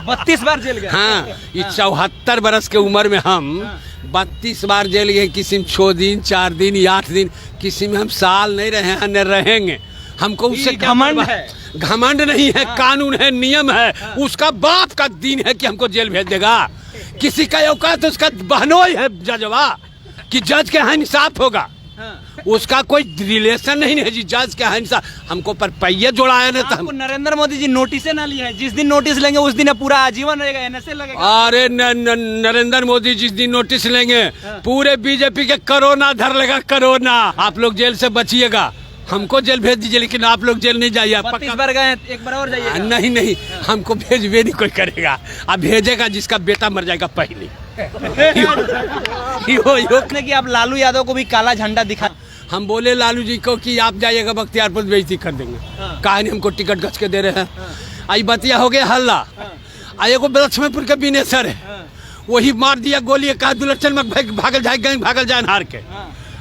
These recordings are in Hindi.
32 बार जेल गए। हाँ, ये 74 बरस के उम्र में हम 32 बार जेल गए। किसी में 6 दिन 4 दिन 8 दिन, किसी में हम साल नहीं रहे हैं, न रहेंगे। हमको उससे घमंड है। घमंड नहीं है, कानून है, नियम है। उसका बाप का दिन है कि हमको जेल भेज देगा। किसी का औकात तो उसका बहनोई है जजवा कि जज के यहाँ इंसाफ होगा। उसका कोई रिलेशन नहीं है जी, जज के यहाँ इंसाफ। हमको पर पहिए जोड़ाया ना तो आपको नरेंद्र मोदी जी नोटिस ना लिए हैं। जिस दिन नोटिस लेंगे उस दिन पूरा आजीवन रहेगा, एनएसए लगेगा। अरे नरेंद्र मोदी जिस दिन नोटिस लेंगे पूरे बीजेपी के कोरोना धर लेगा, कोरोना। आप लोग जेल से बचिएगा, हमको जेल भेज दीजिए, लेकिन आप लोग जेल नहीं जाइए। 32 बार गए, एक बार और जाइए। नहीं, हमको भेजवे नहीं कोई करेगा। अब भेजेगा जिसका बेटा मर जाएगा पहले। कि आप लालू यादव को भी काला झंडा दिखा। हम बोले लालू जी को कि आप जाइएगा बख्तियारपुर, बेइज्जती कर देंगे। कहा नहीं हमको टिकट गच के दे रहे हैं। आई बतिया हो गया हल्ला। एगो लक्ष्मीपुर के बिनेसर है, वही मार दिया गोली। कहा दुलचन में भागल जाए हार के।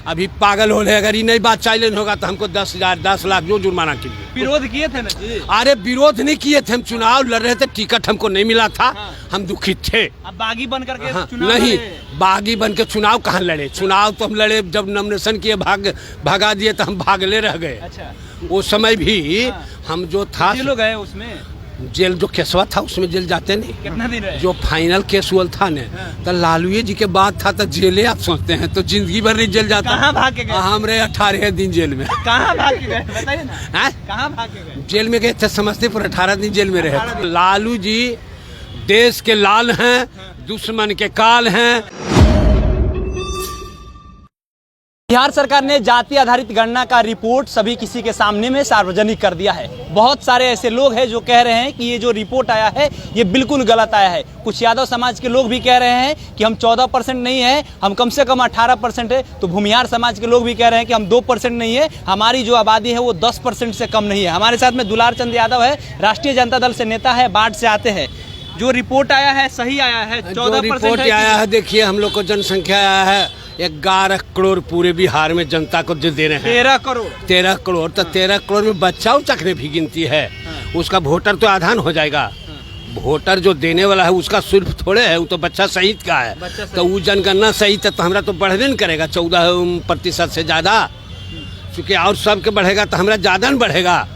अभी पागल हो रहे। अगर ये नई बात चाइलेंज होगा तो हमको 10,000 10 लाख जो जुर्माना कीजिए। विरोध किए थे ना जी? अरे विरोध नहीं किए थे, हम चुनाव लड़ रहे थे, टिकट हमको नहीं मिला था। हम दुखित थे। अब बागी बन करके चुनाव नहीं, लड़े। बागी बन के चुनाव कहाँ लड़े? चुनाव तो हम लड़े जब नॉमिनेशन किए, भगा दिए तो हम भागले रह गए। अच्छा, उस समय भी हम जो था लोग गए उसमें जेल, जो केसवा था उसमें जेल जाते नहीं। कितना दिन रहे? जो फाइनल केस हुआ था न, तो लालू जी के बाद था तो जेले आप सोचते हैं तो जिंदगी भर नहीं जेल जाता। कहाँ भाग के गए? हम रहे 18 दिन जेल में। कहाँ भाग के गए बताइए ना। कहाँ भाग के गए? जेल में गए थे समस्तीपुर, 18 दिन जेल में रहे। लालू जी देश के लाल हैं, दुश्मन के काल हैं। बिहार सरकार ने जाति आधारित गणना का रिपोर्ट सभी किसी के सामने में सार्वजनिक कर दिया है। बहुत सारे ऐसे लोग हैं जो कह रहे हैं कि ये जो रिपोर्ट आया है ये बिल्कुल गलत आया है। कुछ यादव समाज के लोग भी कह रहे हैं कि हम 14% नहीं है, हम कम से कम 18% है। तो भूमिहार समाज के लोग भी कह रहे हैं कि हम 2% नहीं है, हमारी जो आबादी है वो 10% से कम नहीं है। हमारे साथ में दुलार चंद यादव है, राष्ट्रीय जनता दल से नेता है, बाढ़ से आते हैं। जो रिपोर्ट आया है सही आया है? 14% रिपोर्ट आया है, देखिए हम लोग को जनसंख्या आया है 11 करोड़ पूरे बिहार में जनता को जो दे रहे हैं। 13 करोड़ तो 13 करोड़ में बच्चा उचकने भी गिनती है। उसका वोटर तो आधान हो जाएगा। वोटर जो देने वाला है उसका सिर्फ थोड़े है, वो तो बच्चा सहित का है। तो वो जनगणना सहित है तो हमारा तो बढ़ने नहीं करेगा 14% से ज़्यादा। क्योंकि और सबके बढ़ेगा तो हमारा ज़्यादा नहीं बढ़ेगा।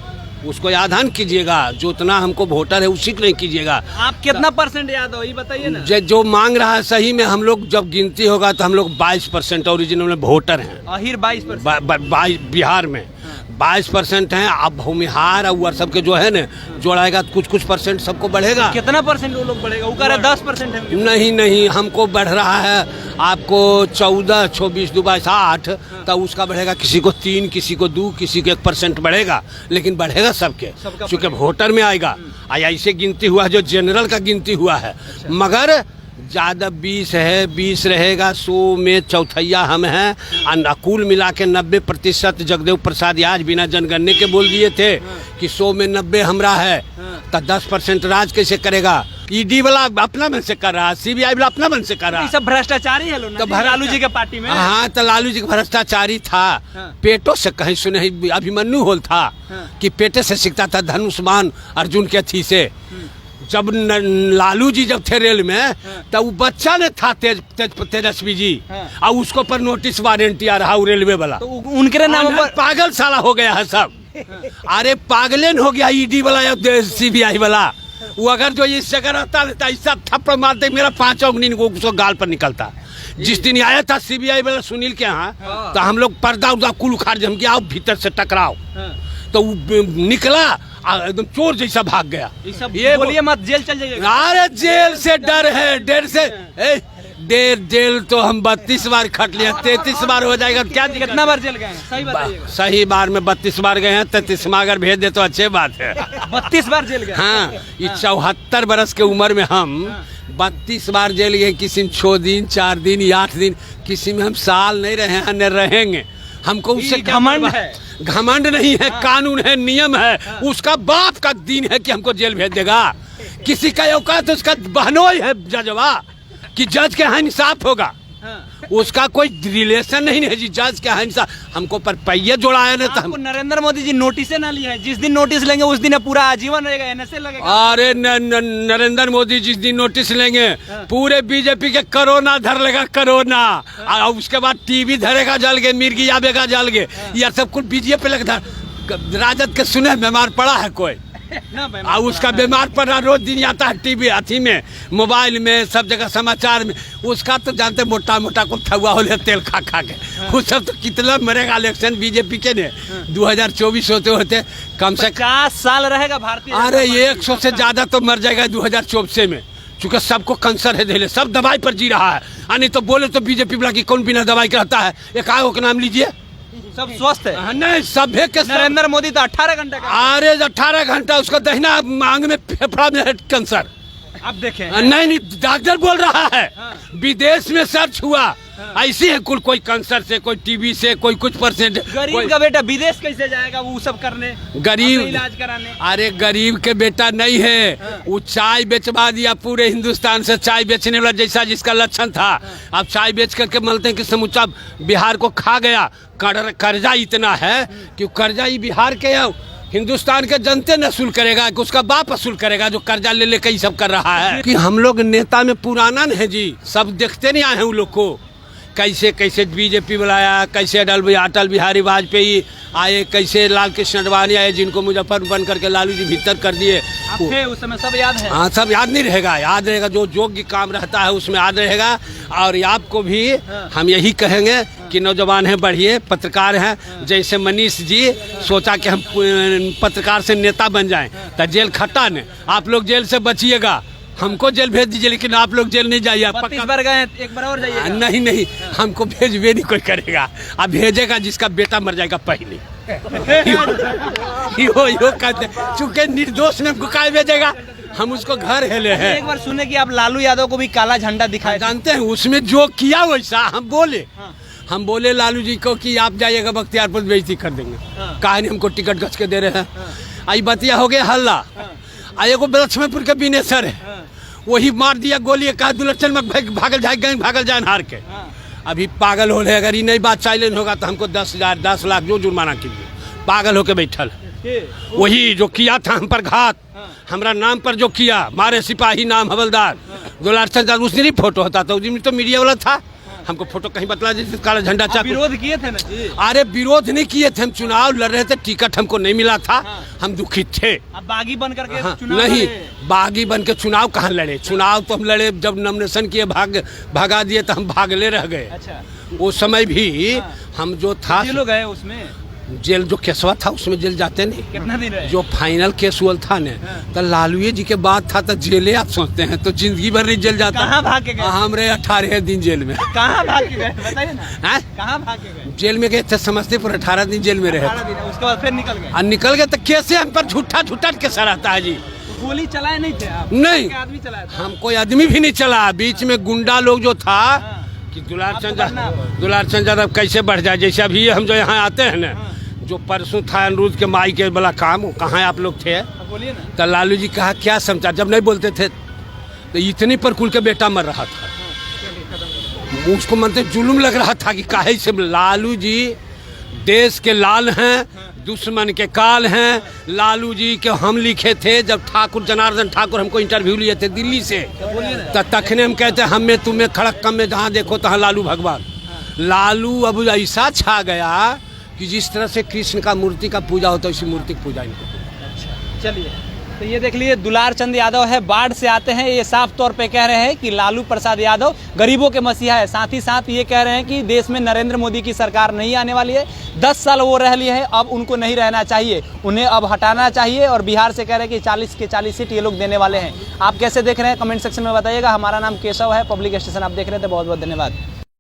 उसको आधान कीजिएगा, जो उतना हमको वोटर है उसी को नहीं कीजिएगा। आप कितना % याद हो ये बताइए ना। जो मांग रहा है सही में, हम लोग जब गिनती होगा तो हम लोग 22% ओरिजिनल में वोटर हैं। आखिर 22% बिहार में 22% हैं। अब भूमिहार और सब के जो है ना जोड़ाएगा तो कुछ % सबको बढ़ेगा। कितना % वो लोग बढ़ेगा? वो कह रहे 10% है। नहीं, हमको बढ़ रहा है। आपको 14, 24, 2, 8 तो उसका बढ़ेगा। किसी को 3, किसी को 2, किसी को 1% बढ़ेगा, लेकिन बढ़ेगा सबके, क्योंकि वोटर में आएगा। ऐसे गिनती हुआ जो जनरल का गिनती हुआ है। मगर ज़्यादा 20 है, 20 रहेगा। 100 में चौथैया हम हैं। अनुकूल मिला के 90% जगदेव प्रसाद आज बिना जनगणने के बोल दिए थे कि 100 में 90 हमरा है। तो 10% राज कैसे करेगा? ईडी वाला अपना मन से कर रहा है, CBI वाला अपना मन से कर रहा है। सब भ्रष्टाचारी है लोग। तो लालू जी के पार्टी में। हाँ, तो लालू जी का भ्रष्टाचारी था। पेटों से कहीं सुने अभिमन्यु होल था कि पेटे से सीखता था धनुष्मान अर्जुन के अथी से। जब लालू जी जब थे रेल में तो वो बच्चा ने था तेजस्वी जी, और उसको पर नोटिस वारंटी आ रहा रेलवे वाला। तो उनके नाम पर पागल साला हो गया है सब। अरे पागलेन हो गया ईडी वाला या CBI वाला। वो अगर जो इस जगह रहता ऐसा थप्पड़ मारते मेरा 5 उंगली उसको गाल पर निकलता। जिस दिन आया था CBI वाला सुनील के यहाँ तो हम लोग पर्दा उर्दा कुल उखाड़ हम कि आओ भीतर से टकराओ। तो वो निकला एकदम चोर जैसा भाग गया। ये बोलिए मत, जेल चल जाइएगा। अरे जेल से डर है, डर से जेल तो हम 32 बार खट लिया, 33 बार हो जाएगा। क्या कितना बार जेल गए? सही बताइएगा। सही बार में 32 बार गए हैं। 33 में अगर भेज दे तो अच्छे बात है। 32 बार जेल गए? हाँ, ये 74 बरस के उम्र में हम 32 बार जेल गए। किसी में 6 दिन 4 दिन 8 दिन, किसी में हम साल नहीं रहे हैं, न रहेंगे। हमको उससे घमंड है। घमंड नहीं है, कानून है, नियम है। उसका बाप का दिन है कि हमको जेल भेज देगा। किसी का औकात तो उसका बहनोई है जजवा कि जज के यहाँ इंसाफ होगा। उसका कोई रिलेशन नहीं है जी। जज क्या है, हमको पर पहिए जोड़ाया ना, तो आपको नरेंद्र मोदी जी नोटिस ना लिया है? जिस दिन नोटिस लेंगे उस दिन पूरा आजीवन रहेगा, एनएसए लगेगा। अरे नरेंद्र मोदी जिस दिन नोटिस लेंगे पूरे बीजेपी के कोरोना धर लेगा, कोरोना। और उसके बाद टीवी धरेगा जल के, मिर्गी आवेगा जल के, यह सब कुछ बीजेपी लगता। राजद के सुने बीमार पड़ा है कोई और उसका बीमार पड़ा रोज दिन आता है टीवी अथी में, मोबाइल में, सब जगह समाचार में। उसका तो जानते मोटा मोटा को थुआ हो तेल खा खा के, वो सब तो कितना मरेगा। इलेक्शन बीजेपी के ने 2024 होते होते कम से 50 साल रहेगा भारतीय। अरे 100 से ज्यादा तो मर जाएगा 2024 में, चूँकि सबको कैंसर है धैले, सब दवाई पर जी रहा है। नहीं तो बोले तो बीजेपी वाला की कौन बिना दवाई का रहता है? एक आगो का नाम लीजिए, सब स्वस्थ है। नहीं सभ्य के नरेंद्र मोदी तो 18 घंटे का। अरे 18 घंटा उसका दहिना मांग में फेफड़ा में है कैंसर। अब देखें, नहीं डॉक्टर बोल रहा है विदेश में सर्च हुआ, ऐसी है कुल, कोई कैंसर से, कोई टीबी से, कोई कुछ परसेंट। गरीब का बेटा विदेश कैसे जाएगा वो सब करने, गरीब इलाज कराने? अरे गरीब के बेटा नहीं है, वो चाय बेचवा दिया पूरे हिंदुस्तान से, चाय बेचने वाला जैसा जिसका लक्षण था। अब चाय बेच करके बोलते हैं कि समूचा बिहार को खा गया। कर्जा इतना है कि कर्जा ही बिहार के हिंदुस्तान के जनते न वसूल करेगा कि उसका बाप वसूल करेगा जो कर्जा ले लेकर ये सब कर रहा है। कि हम लोग नेता में पुराना है जी, सब देखते नहीं आए हैं उन लोग को, कैसे कैसे बीजेपी बुलाया, कैसे अटल बिहारी वाजपेयी आए, कैसे लाल कृष्ण आडवाणी आए, जिनको मुजफ्फरपुर बन करके लालू जी भीतर कर दिए। उस समय सब याद है? हाँ सब याद नहीं रहेगा, याद रहेगा जो योग्य काम रहता है उसमें याद रहेगा। और आपको भी हम यही कहेंगे कि नौजवान हैं, बढ़िए, पत्रकार हैं। जैसे मनीष जी सोचा कि हम पत्रकार से नेता बन जाएं, तो जेल खट्टा ने, आप लोग जेल से बचिएगा, हमको जेल भेज दीजिए, लेकिन आप लोग जेल नहीं जाइए। 32 बार गए, एक बार और जाइए। नहीं, हमको भेजवे नहीं कोई करेगा। अब भेजेगा जिसका बेटा मर जाएगा पहले। यो कहते, चूंकि निर्दोष ने गुकाए भेजेगा, हम उसको घर हेले हैं। एक बार सुने कि आप लालू यादव को भी काला झंडा दिखाए। जानते हैं उसमें जो किया वैसा हम बोले लालू जी को कि आप जाइएगा बख्तियारपुर, बेइज्जती कर देंगे। कहा नहीं हमको टिकट गच के दे रहे हैं। आई बतिया हो गया हल्ला। एगो लक्ष्मणपुर के बिनेसर है, वही मार दिया गोली, कहा दुलक्षण में भागल जाए हार के। अभी पागल हो रहे, अगर ये नई बात साइलेंट होगा तो हमको 10,000 10 लाख जो जुर्माना कीजिए। पागल होके बैठल, वही जो किया था हम पर घात, हमारा नाम पर जो किया, मारे सिपाही नाम हवलदार दुलारचंद, उसने नहीं फोटो होता था, उस तो मीडिया वाला था। हमको फोटो कहीं बतला दीजिए, काला झंडा चाक। विरोध किए थे ना जी? अरे विरोध नहीं किए थे, हम चुनाव लड़ रहे थे, टिकट हमको नहीं मिला था। हम दुखित थे। अब बागी बन करके चुनाव नहीं, बागी बन के चुनाव कहाँ लड़े? चुनाव तो हम लड़े जब नॉमिनेशन किए, भगा दिए तो हम भागले रह गए। अच्छा, वो समय भी हम जो था लोग गए उसमें, जेल जो केसवा था उसमें जेल जाते नहीं। कितना दिन रहे? जो फाइनल केस हुआ था ने, तो लालू जी के बाद था तो जेले आप सोचते हैं तो जिंदगी भर नहीं जेल जाता। कहाँ भाग के गए? हमरे 18 दिन जेल में। कहाँ भाग के गए बताइए ना? कहाँ भाग के गए? जेल में गए थे समस्तीपुर, 18 दिन जेल में रहे। उसके बाद फिर निकल गए? निकल गए तो कैसे हम पर झूठा केसा रहता है जी। गोली चलाए नहीं थे आप? नहीं, आदमी चलाया था? हम कोई आदमी भी नहीं चला। बीच में गुंडा लोग जो था कि दुलारचंद यादव कैसे बढ़ जाए। जैसे अभी हम जो यहाँ आते हैं ना, जो परसों था अनिरुद्ध के माई के वाला काम, कहाँ आप लोग थे? बोलिए ना। तो लालू जी कहा क्या समझा, जब नहीं बोलते थे तो इतनी पर कुल के बेटा मर रहा था। उसको मनते जुलुम लग रहा था कि काहे से। लालू जी देश के लाल हैं, दुश्मन के काल हैं। लालू जी के हम लिखे थे जब ठाकुर जनार्दन ठाकुर हमको इंटरव्यू लिए थे दिल्ली से, तो तखने हम कहते हम में तुम्हें खड़क्कम में जहाँ देखो तहाँ लालू भगवान। लालू अब ऐसा छा गया कि जिस तरह से कृष्ण का मूर्ति का पूजा होता है उसी मूर्ति की पूजा इनको। चलिए, तो ये देख लीजिए दुलारचंद यादव है, बाढ़ से आते हैं। ये साफ तौर पे कह रहे हैं कि लालू प्रसाद यादव गरीबों के मसीहा है। साथ ही साथ ये कह रहे हैं कि देश में नरेंद्र मोदी की सरकार नहीं आने वाली है। 10 साल वो रह लिए हैं, अब उनको नहीं रहना चाहिए, उन्हें अब हटाना चाहिए। और बिहार से कह रहे हैं कि 40 के 40 सीट ये लोग देने वाले हैं। आप कैसे देख रहे हैं कमेंट सेक्शन में बताइएगा। हमारा नाम केशव है, पब्लिक स्टेशन आप देख रहे थे। बहुत बहुत धन्यवाद।